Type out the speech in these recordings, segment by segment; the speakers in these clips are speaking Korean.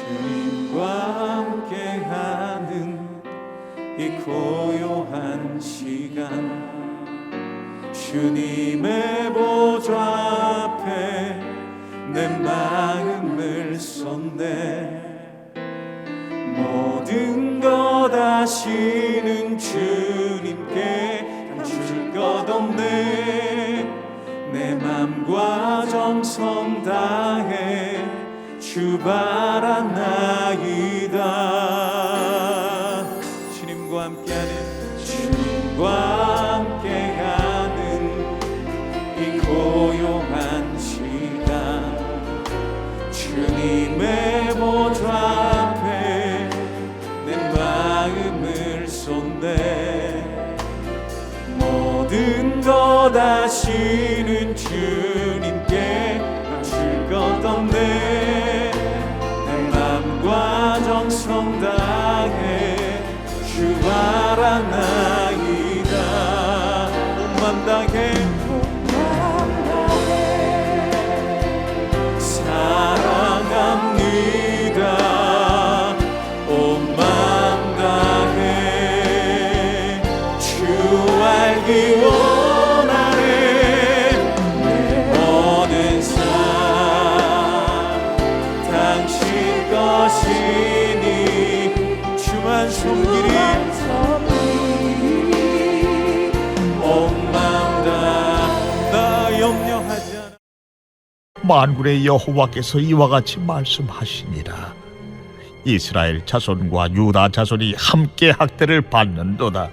주님과 함께하는 이 고요한 시간, 주님의 보좌 앞에 내 마음을 쏟네. 모든 것 아시는 주님께 감출 것 없네. 내 맘과 정성 다해 주 바라나이다. 주님과 함께하는 이 고요한 시간, 주님의 보좌 앞에 내 마음을 쏟네. 모든 것 아시는 주님께 감출 것 없네. 내 맘과 정성 다해 주 바라나이다. 온 맘 다해 사랑합니다. 온 맘 다해 주 알기 원하네. 내 모든 삶 당신 것이니 주만 섬기리. 온 맘 다 나 염려하지 않아. 만군의 여호와께서 이와 같이 말씀하시니라. 이스라엘 자손과 유다 자손이 함께 학대를 받는도다.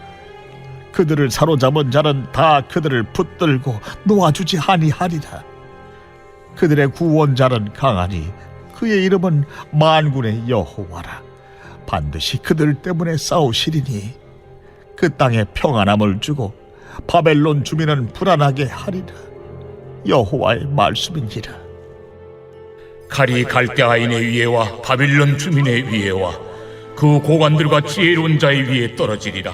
그들을 사로잡은 자는 다 그들을 붙들고 놓아주지 아니하리라. 그들의 구원자는 강하니 그의 이름은 만군의 여호와라. 반드시 그들 때문에 싸우시리니 그 땅에 평안함을 주고 바벨론 주민은 불안하게 하리라. 여호와의 말씀이니라. 칼이 갈대아인의 위에와 바빌론 주민의 위에와 그 고관들과 지혜로운 자의 위에 떨어지리라.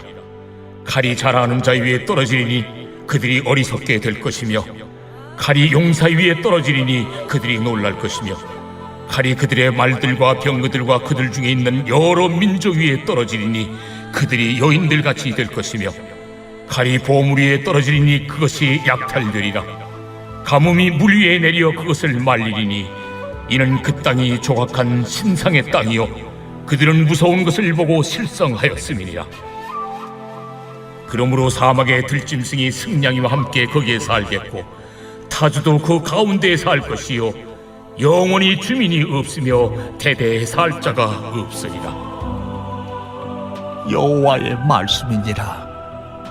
칼이 잘하는 자의 위에 떨어지리니 그들이 어리석게 될 것이며, 칼이 용사 위에 떨어지리니 그들이 놀랄 것이며, 칼이 그들의 말들과 병거들과 그들 중에 있는 여러 민족 위에 떨어지리니 그들이 여인들같이 될 것이며, 칼이 보물 위에 떨어지리니 그것이 약탈되리라. 가뭄이 물 위에 내려 그것을 말리리니 이는 그 땅이 조각한 신상의 땅이요 그들은 무서운 것을 보고 실성하였음이니라. 그러므로 사막의 들짐승이 승냥이와 함께 거기에 살겠고 타주도 그 가운데에 살 것이요 영원히 주민이 없으며 대대에 살 자가 없으리라. 여호와의 말씀이니라.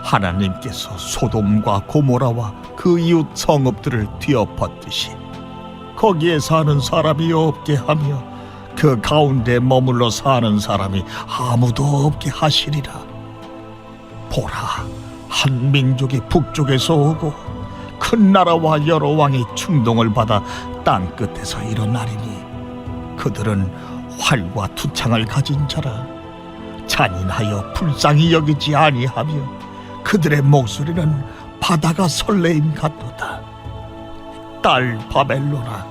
하나님께서 소돔과 고모라와 그 이웃 성읍들을 뒤엎었듯이 거기에 사는 사람이 없게 하며 그 가운데 머물러 사는 사람이 아무도 없게 하시리라. 보라, 한 민족이 북쪽에서 오고 큰 나라와 여러 왕이 충동을 받아 땅 끝에서 일어나리니 그들은 활과 투창을 가진 자라. 잔인하여 불쌍히 여기지 아니하며 그들의 목소리는 바다가 설레임 같도다. 딸 바벨로나,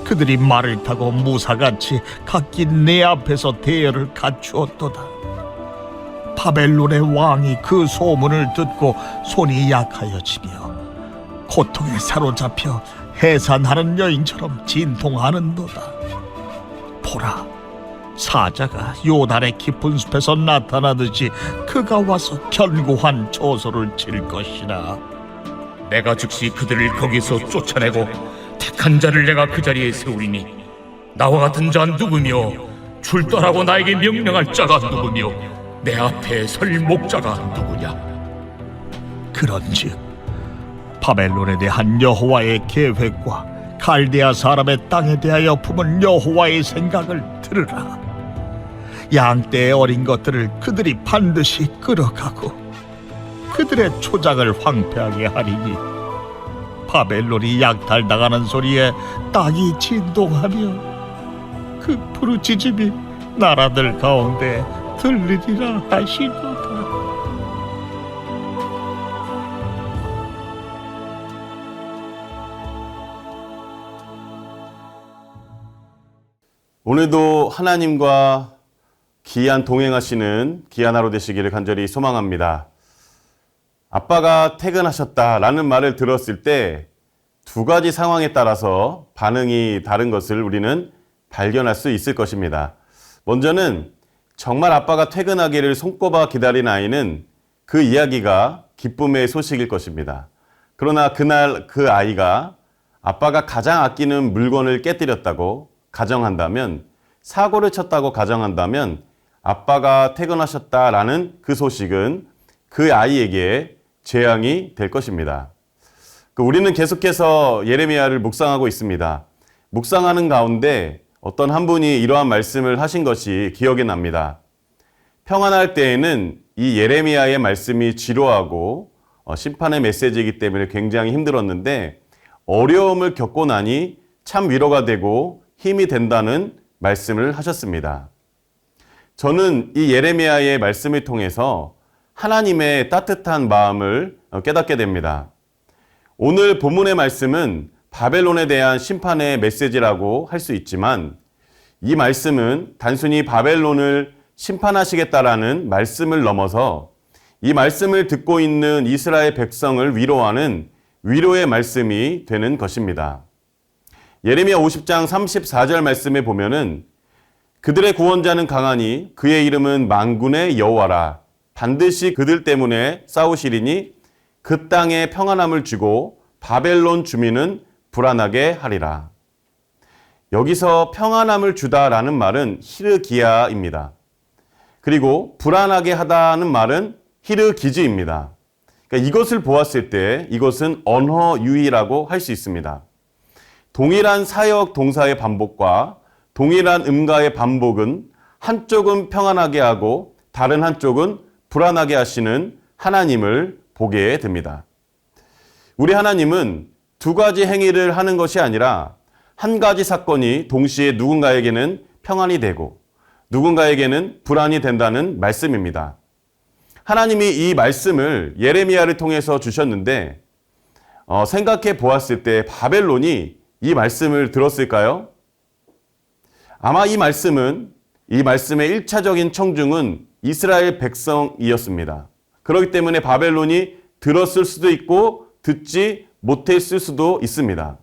그들이 말을 타고 무사같이 각기 내 앞에서 대열을 갖추었도다. 바벨론의 왕이 그 소문을 듣고 손이 약하여지며 고통에 사로잡혀 해산하는 여인처럼 진통하는도다. 보라, 사자가 요단의 깊은 숲에서 나타나듯이 그가 와서 견고한 조소를 칠 것이라. 내가 즉시 그들을 거기서 쫓아내고 택한 자를 내가 그 자리에 세우리니 나와 같은 자 누구며 출두하라고 나에게 명령할 자가 누구며 내 앞에 설 목자가 누구냐. 그런즉 바벨론에 대한 여호와의 계획과 갈대아 사람의 땅에 대하여 품은 여호와의 생각을 들으라. 양떼의 어린 것들을 그들이 반드시 끌어가고 그들의 초장을 황폐하게 하리니 바벨론이 약탈당하는 소리에 땅이 진동하며 그 부르짖음이 나라들 가운데 들리리라 하시도다. 오늘도 하나님과 귀한 동행하시는 귀한 하루 되시기를 간절히 소망합니다. 아빠가 퇴근하셨다라는 말을 들었을 때 두 가지 상황에 따라서 반응이 다른 것을 우리는 발견할 수 있을 것입니다. 먼저는 정말 아빠가 퇴근하기를 손꼽아 기다린 아이는 그 이야기가 기쁨의 소식일 것입니다. 그러나 그날 그 아이가 아빠가 가장 아끼는 물건을 깨뜨렸다고 가정한다면, 사고를 쳤다고 가정한다면 아빠가 퇴근하셨다라는 그 소식은 그 아이에게 재앙이 될 것입니다. 우리는 계속해서 예레미야를 묵상하고 있습니다. 묵상하는 가운데 어떤 한 분이 이러한 말씀을 하신 것이 기억이 납니다. 평안할 때에는 이 예레미야의 말씀이 지루하고 심판의 메시지이기 때문에 굉장히 힘들었는데, 어려움을 겪고 나니 참 위로가 되고 힘이 된다는 말씀을 하셨습니다. 저는 이 예레미야의 말씀을 통해서 하나님의 따뜻한 마음을 깨닫게 됩니다. 오늘 본문의 말씀은 바벨론에 대한 심판의 메시지라고 할 수 있지만, 이 말씀은 단순히 바벨론을 심판하시겠다라는 말씀을 넘어서 이 말씀을 듣고 있는 이스라엘 백성을 위로하는 위로의 말씀이 되는 것입니다. 예레미야 50장 34절 말씀에 보면은 그들의 구원자는 강하니 그의 이름은 만군의 여호와라. 반드시 그들 때문에 싸우시리니 그 땅에 평안함을 주고 바벨론 주민은 불안하게 하리라. 여기서 평안함을 주다라는 말은 히르기야입니다. 그리고 불안하게 하다는 말은 히르기즈입니다. 그러니까 이것을 보았을 때 이것은 언어유희라고 할 수 있습니다. 동일한 사역 동사의 반복과 동일한 음가의 반복은 한쪽은 평안하게 하고 다른 한쪽은 불안하게 하시는 하나님을 보게 됩니다. 우리 하나님은 두 가지 행위를 하는 것이 아니라 한 가지 사건이 동시에 누군가에게는 평안이 되고 누군가에게는 불안이 된다는 말씀입니다. 하나님이 이 말씀을 예레미야를 통해서 주셨는데 생각해 보았을 때 바벨론이 이 말씀을 들었을까요? 아마 이 말씀의 1차적인 청중은 이스라엘 백성이었습니다. 그렇기 때문에 바벨론이 들었을 수도 있고 듣지 못했을 수도 있습니다.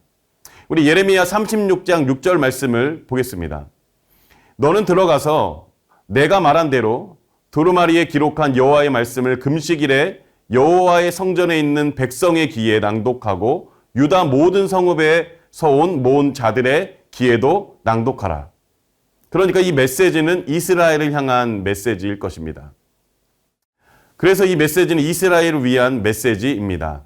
우리 예레미야 36장 6절 말씀을 보겠습니다. 너는 들어가서 내가 말한 대로 두루마리에 기록한 여호와의 말씀을 금식일에 여호와의 성전에 있는 백성의 귀에 낭독하고 유다 모든 성읍에서 온 모은 자들의 귀에도 낭독하라. 그러니까 이 메시지는 이스라엘을 향한 메시지일 것입니다. 그래서 이 메시지는 이스라엘을 위한 메시지입니다.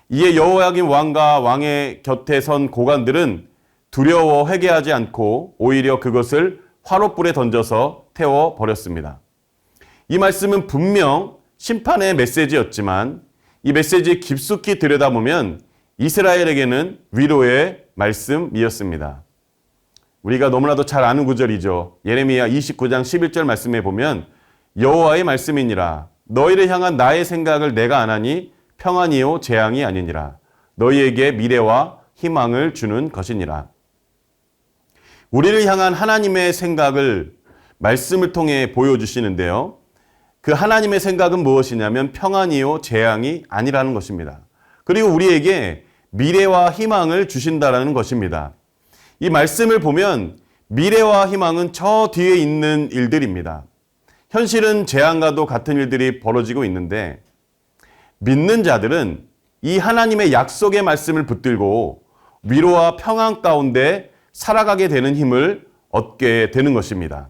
이에 여호야긴 왕과 왕의 곁에 선 고관들은 두려워 회개하지 않고 오히려 그것을 화롯불에 던져서 태워버렸습니다. 이 말씀은 분명 심판의 메시지였지만 이 메시지 깊숙이 들여다보면 이스라엘에게는 위로의 말씀이었습니다. 우리가 너무나도 잘 아는 구절이죠. 예레미야 29장 11절 말씀에 보면 여호와의 말씀이니라. 너희를 향한 나의 생각을 내가 아나니 평안이요 재앙이 아니니라. 너희에게 미래와 희망을 주는 것이니라. 우리를 향한 하나님의 생각을 말씀을 통해 보여주시는데요. 그 하나님의 생각은 무엇이냐면 평안이요 재앙이 아니라는 것입니다. 그리고 우리에게 미래와 희망을 주신다라는 것입니다. 이 말씀을 보면 미래와 희망은 저 뒤에 있는 일들입니다. 현실은 재앙과도 같은 일들이 벌어지고 있는데 믿는 자들은 이 하나님의 약속의 말씀을 붙들고 위로와 평안 가운데 살아가게 되는 힘을 얻게 되는 것입니다.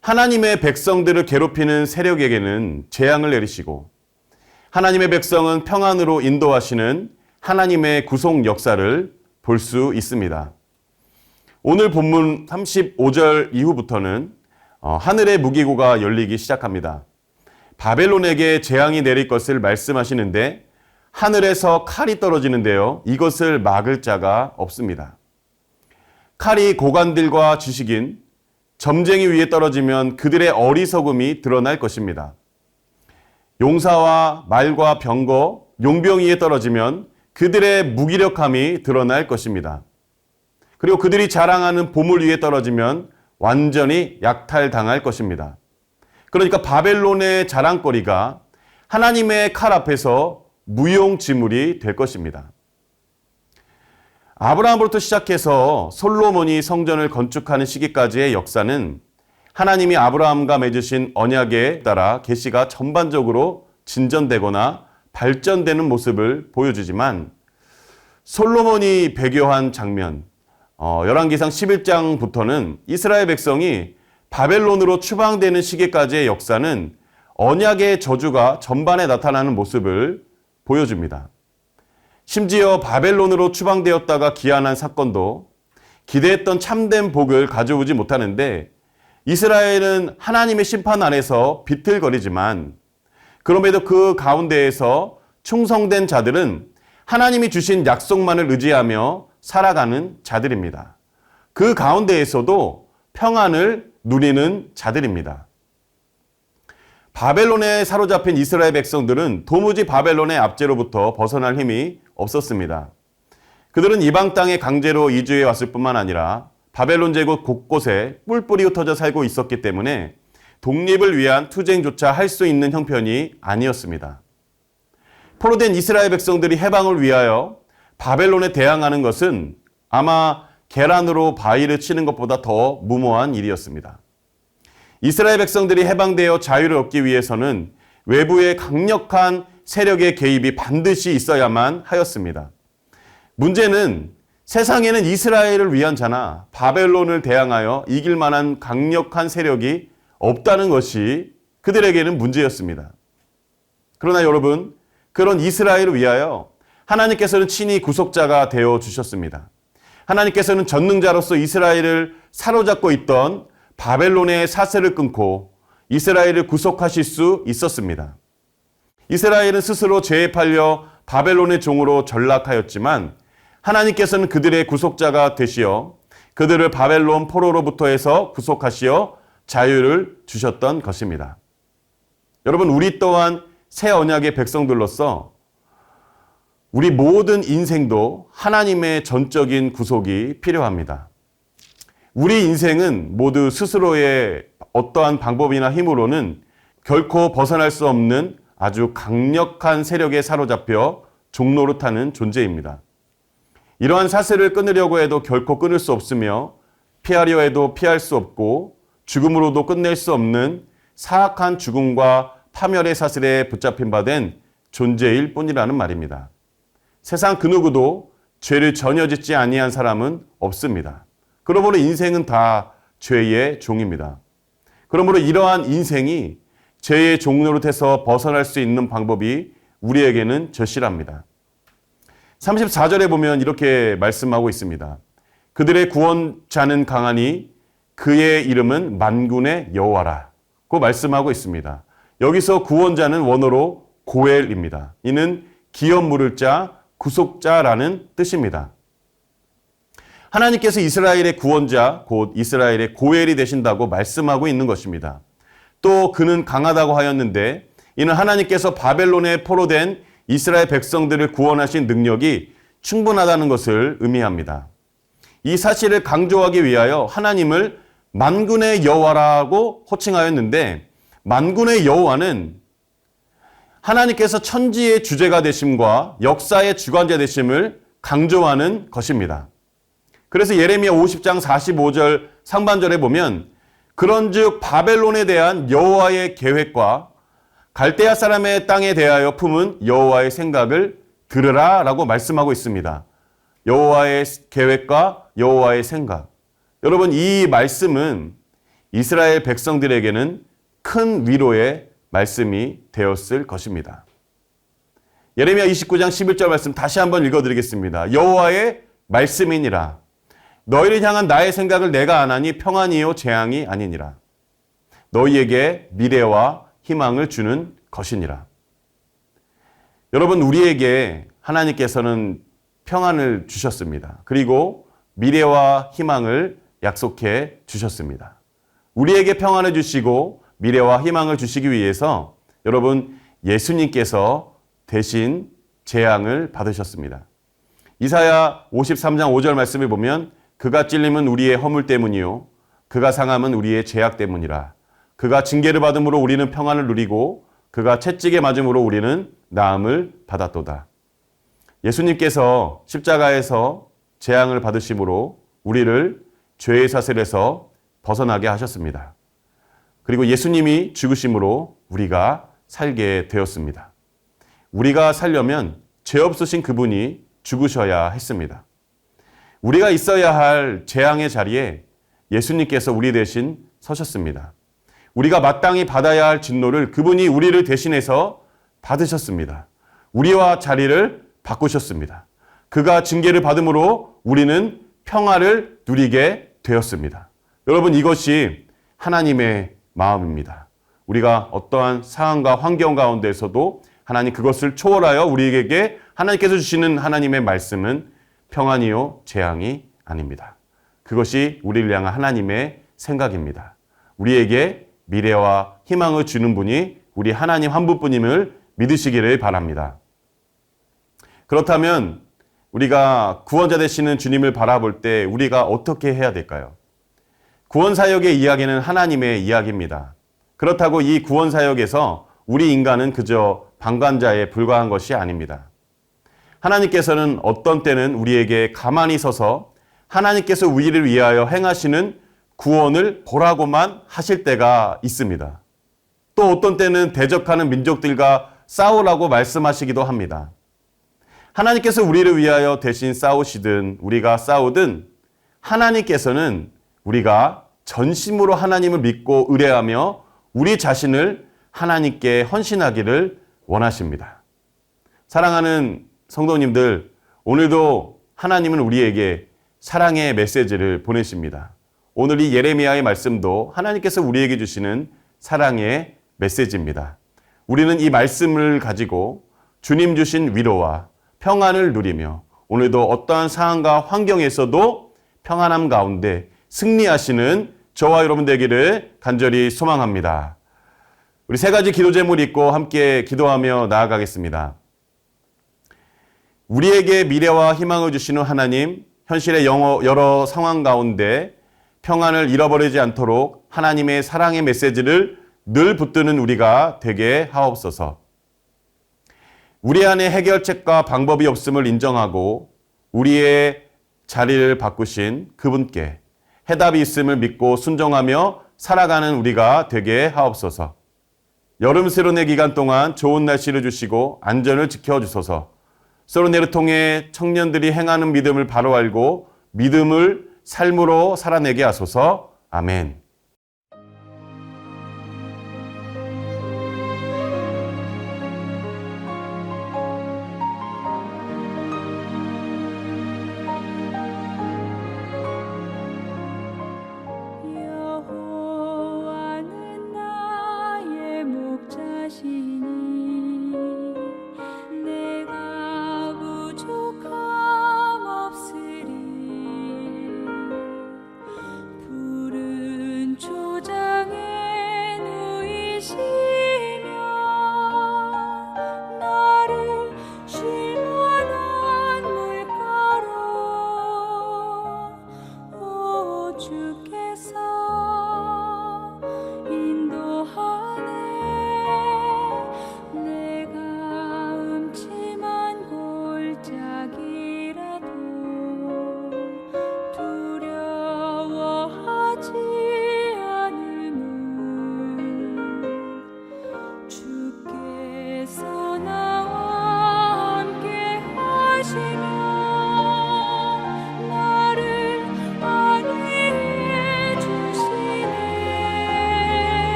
하나님의 백성들을 괴롭히는 세력에게는 재앙을 내리시고 하나님의 백성은 평안으로 인도하시는 하나님의 구속 역사를 볼 수 있습니다. 오늘 본문 35절 이후부터는 하늘의 무기고가 열리기 시작합니다. 바벨론에게 재앙이 내릴 것을 말씀하시는데 하늘에서 칼이 떨어지는데요. 이것을 막을 자가 없습니다. 칼이 고관들과 지식인, 점쟁이 위에 떨어지면 그들의 어리석음이 드러날 것입니다. 용사와 말과 병거, 용병 위에 떨어지면 그들의 무기력함이 드러날 것입니다. 그리고 그들이 자랑하는 보물 위에 떨어지면 완전히 약탈당할 것입니다. 그러니까 바벨론의 자랑거리가 하나님의 칼 앞에서 무용지물이 될 것입니다. 아브라함부터 시작해서 솔로몬이 성전을 건축하는 시기까지의 역사는 하나님이 아브라함과 맺으신 언약에 따라 계시가 전반적으로 진전되거나 발전되는 모습을 보여주지만 솔로몬이 배교한 장면, 열왕기상 11장부터는 이스라엘 백성이 바벨론으로 추방되는 시기까지의 역사는 언약의 저주가 전반에 나타나는 모습을 보여줍니다. 심지어 바벨론으로 추방되었다가 귀환한 사건도 기대했던 참된 복을 가져오지 못하는데 이스라엘은 하나님의 심판 안에서 비틀거리지만 그럼에도 그 가운데에서 충성된 자들은 하나님이 주신 약속만을 의지하며 살아가는 자들입니다. 그 가운데에서도 평안을 누리는 자들입니다. 바벨론에 사로잡힌 이스라엘 백성들은 도무지 바벨론의 압제로부터 벗어날 힘이 없었습니다. 그들은 이방 땅에 강제로 이주해 왔을 뿐만 아니라 바벨론 제국 곳곳에 뿔뿔이 흩어져 살고 있었기 때문에 독립을 위한 투쟁조차 할 수 있는 형편이 아니었습니다. 포로된 이스라엘 백성들이 해방을 위하여 바벨론에 대항하는 것은 아마 계란으로 바위를 치는 것보다 더 무모한 일이었습니다. 이스라엘 백성들이 해방되어 자유를 얻기 위해서는 외부의 강력한 세력의 개입이 반드시 있어야만 하였습니다. 문제는 세상에는 이스라엘을 위한 자나 바벨론을 대항하여 이길 만한 강력한 세력이 없다는 것이 그들에게는 문제였습니다. 그러나 여러분, 그런 이스라엘을 위하여 하나님께서는 친히 구속자가 되어 주셨습니다. 하나님께서는 전능자로서 이스라엘을 사로잡고 있던 바벨론의 사슬을 끊고 이스라엘을 구속하실 수 있었습니다. 이스라엘은 스스로 죄에 팔려 바벨론의 종으로 전락하였지만 하나님께서는 그들의 구속자가 되시어 그들을 바벨론 포로로부터 해서 구속하시어 자유를 주셨던 것입니다. 여러분, 우리 또한 새 언약의 백성들로서 우리 모든 인생도 하나님의 전적인 구속이 필요합니다. 우리 인생은 모두 스스로의 어떠한 방법이나 힘으로는 결코 벗어날 수 없는 아주 강력한 세력에 사로잡혀 종노릇하는 존재입니다. 이러한 사슬을 끊으려고 해도 결코 끊을 수 없으며 피하려 해도 피할 수 없고 죽음으로도 끝낼 수 없는 사악한 죽음과 파멸의 사슬에 붙잡힌 바 된 존재일 뿐이라는 말입니다. 세상 그 누구도 죄를 전혀 짓지 아니한 사람은 없습니다. 그러므로 인생은 다 죄의 종입니다. 그러므로 이러한 인생이 죄의 종노릇에서 벗어날 수 있는 방법이 우리에게는 절실합니다. 34절에 보면 이렇게 말씀하고 있습니다. 그들의 구원자는 강하니 그의 이름은 만군의 여호와라고 말씀하고 있습니다. 여기서 구원자는 원어로 고엘입니다. 이는 기업 물을 자, 구속자라는 뜻입니다. 하나님께서 이스라엘의 구원자, 곧 이스라엘의 고엘이 되신다고 말씀하고 있는 것입니다. 또 그는 강하다고 하였는데 이는 하나님께서 바벨론에 포로된 이스라엘 백성들을 구원하신 능력이 충분하다는 것을 의미합니다. 이 사실을 강조하기 위하여 하나님을 만군의 여호와라고 호칭하였는데 만군의 여호와는 하나님께서 천지의 주제가 되심과 역사의 주관자 되심을 강조하는 것입니다. 그래서 예레미야 50장 45절 상반절에 보면 그런즉 바벨론에 대한 여호와의 계획과 갈대아 사람의 땅에 대하여 품은 여호와의 생각을 들으라 라고 말씀하고 있습니다. 여호와의 계획과 여호와의 생각. 여러분, 이 말씀은 이스라엘 백성들에게는 큰 위로의 말씀이 되었을 것입니다. 예레미야 29장 11절 말씀 다시 한번 읽어드리겠습니다. 여호와의 말씀이니라. 너희를 향한 나의 생각을 내가 아나니 평안이요 재앙이 아니니라. 너희에게 미래와 희망을 주는 것이니라. 여러분, 우리에게 하나님께서는 평안을 주셨습니다. 그리고 미래와 희망을 약속해 주셨습니다. 우리에게 평안을 주시고 미래와 희망을 주시기 위해서 여러분, 예수님께서 대신 재앙을 받으셨습니다. 이사야 53장 5절 말씀을 보면 그가 찔림은 우리의 허물 때문이요 그가 상함은 우리의 죄악 때문이라. 그가 징계를 받음으로 우리는 평안을 누리고 그가 채찍에 맞음으로 우리는 나음을 받았도다. 예수님께서 십자가에서 재앙을 받으심으로 우리를 죄의 사슬에서 벗어나게 하셨습니다. 그리고 예수님이 죽으심으로 우리가 살게 되었습니다. 우리가 살려면 죄 없으신 그분이 죽으셔야 했습니다. 우리가 있어야 할 재앙의 자리에 예수님께서 우리 대신 서셨습니다. 우리가 마땅히 받아야 할 진노를 그분이 우리를 대신해서 받으셨습니다. 우리와 자리를 바꾸셨습니다. 그가 징계를 받음으로 우리는 평화를 누리게 되었습니다. 여러분, 이것이 하나님의 마음입니다. 우리가 어떠한 상황과 환경 가운데서도 하나님 그것을 초월하여 우리에게 하나님께서 주시는 하나님의 말씀은 평안이요 재앙이 아닙니다. 그것이 우리를 향한 하나님의 생각입니다. 우리에게 미래와 희망을 주는 분이 우리 하나님 한 분뿐임을 믿으시기를 바랍니다. 그렇다면 우리가 구원자 되시는 주님을 바라볼 때 우리가 어떻게 해야 될까요? 구원사역의 이야기는 하나님의 이야기입니다. 그렇다고 이 구원사역에서 우리 인간은 그저 방관자에 불과한 것이 아닙니다. 하나님께서는 어떤 때는 우리에게 가만히 서서 하나님께서 우리를 위하여 행하시는 구원을 보라고만 하실 때가 있습니다. 또 어떤 때는 대적하는 민족들과 싸우라고 말씀하시기도 합니다. 하나님께서 우리를 위하여 대신 싸우시든 우리가 싸우든 하나님께서는 우리가 전심으로 하나님을 믿고 의뢰하며 우리 자신을 하나님께 헌신하기를 원하십니다. 사랑하는 성도님들, 오늘도 하나님은 우리에게 사랑의 메시지를 보내십니다. 오늘 이 예레미야의 말씀도 하나님께서 우리에게 주시는 사랑의 메시지입니다. 우리는 이 말씀을 가지고 주님 주신 위로와 평안을 누리며 오늘도 어떠한 상황과 환경에서도 평안함 가운데 승리하시는 저와 여러분 되기를 간절히 소망합니다. 우리 세 가지 기도 제목을 읽고 함께 기도하며 나아가겠습니다. 우리에게 미래와 희망을 주시는 하나님, 현실의 여러 상황 가운데 평안을 잃어버리지 않도록 하나님의 사랑의 메시지를 늘 붙드는 우리가 되게 하옵소서. 우리 안에 해결책과 방법이 없음을 인정하고 우리의 자리를 바꾸신 그분께 해답이 있음을 믿고 순종하며 살아가는 우리가 되게 하옵소서. 여름스러운 기간 동안 좋은 날씨를 주시고 안전을 지켜주소서. 소로네를 통해 청년들이 행하는 믿음을 바로 알고 믿음을 삶으로 살아내게 하소서. 아멘.